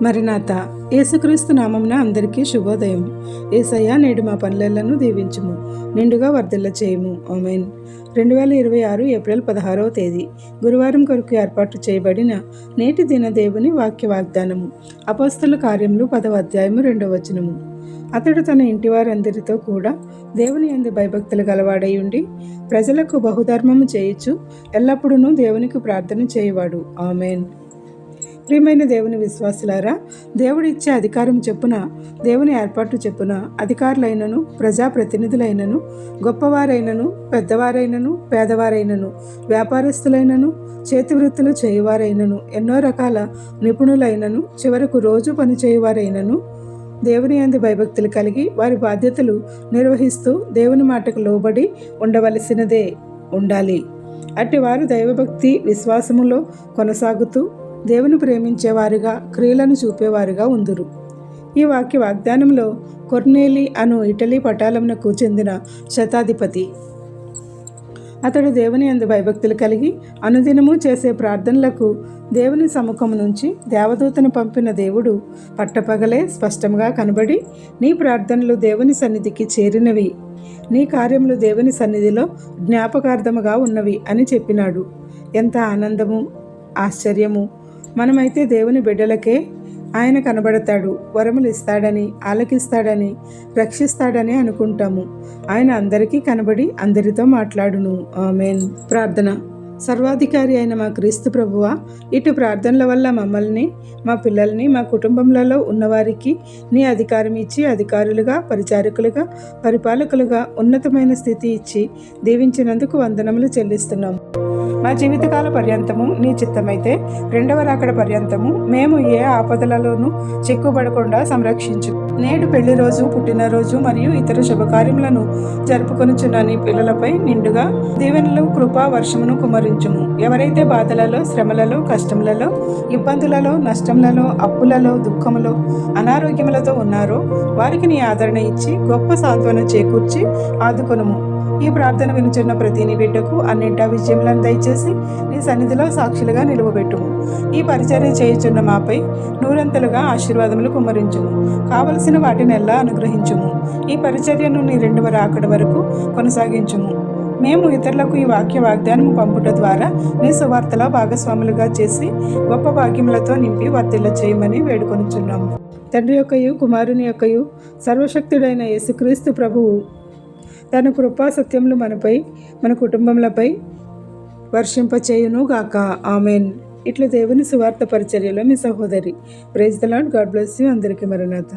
మరినాత యేసుక్రీస్తు నామంన అందరికీ శుభోదయం. యేసయ్య నేడు మా పనులను దీవించుము, నిండుగా వర్ధిల్ల చేయము. ఆమేన్. 2026 ఏప్రిల్ 16వ తేదీ గురువారం కొరకు ఏర్పాటు చేయబడిన నేటి దిన దేవుని వాక్య వాగ్దానము. అపోస్తల కార్యములు 10వ అధ్యాయము 2వ వచనము. అతడు తన ఇంటి వారందరితో కూడా దేవుని యందు భయభక్తులు గలవాడై ఉండి ప్రజలకు బహుధర్మము చేయుచు ఎల్లప్పుడూ దేవునికి ప్రార్థన చేయవాడు. ఆమేన్. ప్రియమైన దేవుని విశ్వాసులారా, దేవుడు ఇచ్చే అధికారం చెప్పున, దేవుని ఏర్పాటు చెప్పున అధికారులైనను, ప్రజాప్రతినిధులైనను, గొప్పవారైనను, పెద్దవారైనను, పేదవారైనను, వ్యాపారస్తులైనను, చేతివృత్తులు చేయువారైనను, ఎన్నో రకాల నిపుణులైనను, చివరకు రోజు పనిచేయువారైనను దేవుని యందు భయభక్తులు కలిగి వారి బాధ్యతలు నిర్వహిస్తూ దేవుని మాటకు లోబడి ఉండవలసినదే ఉండాలి. అట్టి వారు దైవభక్తి విశ్వాసములో కొనసాగుతూ దేవుని ప్రేమించేవారుగా, క్రియలను చూపేవారుగా ఉందురు. ఈ వాక్య వాగ్దానంలో కొర్నేలి అను ఇటలీ పటాలమునకు చెందిన శతాధిపతి. అతడు దేవుని యందు భయభక్తులు కలిగి అనుదినము చేసే ప్రార్థనలకు దేవుని సముఖం నుంచి దేవదూతను పంపిన దేవుడు పట్టపగలే స్పష్టంగా కనబడి, నీ ప్రార్థనలు దేవుని సన్నిధికి చేరినవి, నీ కార్యములు దేవుని సన్నిధిలో జ్ఞాపకార్థముగా ఉన్నవి అని చెప్పినాడు. ఎంత ఆనందము, ఆశ్చర్యము! మనమైతే దేవుని బిడ్డలకే ఆయన కనబడతాడు, వరములు ఇస్తాడని, ఆలకిస్తాడని, రక్షిస్తాడని అనుకుంటాము. ఆయన అందరికీ కనబడి అందరితో మాట్లాడును. ఆమేన్. ప్రార్థన. సర్వాధికారి అయిన మా క్రీస్తు ప్రభువా, ఇటు ప్రార్థనల వల్ల మమ్మల్ని, మా పిల్లల్ని, మా కుటుంబంలో ఉన్నవారికి నీ అధికారం ఇచ్చి అధికారులుగా, పరిచారకులుగా, పరిపాలకులుగా ఉన్నతమైన స్థితి ఇచ్చి దీవించినందుకు వందనములు చెల్లిస్తున్నాము. మా జీవితకాల పర్యంతము నీ చిత్తమైతే రెండవ రాకడ పర్యంతము మేము ఏ ఆపదలలోనూ చిక్కుబడకుండా సంరక్షించు. నేడు పెళ్లి రోజు, పుట్టినరోజు మరియు ఇతర శుభకార్యములను జరుపుకొనుచున్న నీ పిల్లలపై నిండుగా దీవెనలు, కృపా వర్షమును కుమరించుము. ఎవరైతే బాధలలో, శ్రమలలో, కష్టములలో, ఇబ్బందులలో, నష్టములలో, అప్పులలో, దుఃఖములో, అనారోగ్యములతో ఉన్నారో వారికి నీ ఆదరణ ఇచ్చి గొప్ప సాంత్వన చేకూర్చి ఆదుకొనుము. ఈ ప్రార్థన వినుచున్న ప్రతి నీ బిడ్డకు అన్నింటా విజయములను దయచేసి నీ సన్నిధిలో సాక్షులుగా నిలువబెట్టుము. ఈ పరిచర్య చేయుచున్న మాపై నూరంతలుగా ఆశీర్వాదములు కుమ్మరించుము. కావలసిన వాటినెల్లా అనుగ్రహించుము. ఈ పరిచర్యను నీ రెండవ రాకడ వరకు కొనసాగించుము. మేము ఇతరులకు ఈ వాక్య వాగ్దానము పంపుట ద్వారా నీ సువార్తలో భాగస్వాములుగా చేసి గొప్ప భాగ్యములతో నింపి వర్ధిల్ల చేయమని వేడుకొనుచున్నాము. తండ్రి యొక్కయు, కుమారుని యొక్కయు, సర్వశక్తుడైన యేసుక్రీస్తు ప్రభువు తన కృపా సత్యములు మనపై, మన కుటుంబములపై వర్షింపచేయును గాక. ఆమెన్. ఇట్లా దేవుని సువార్త పరిచర్యలో మీ సహోదరి. Praise the Lord. God bless you. అందరికీ మరణాత.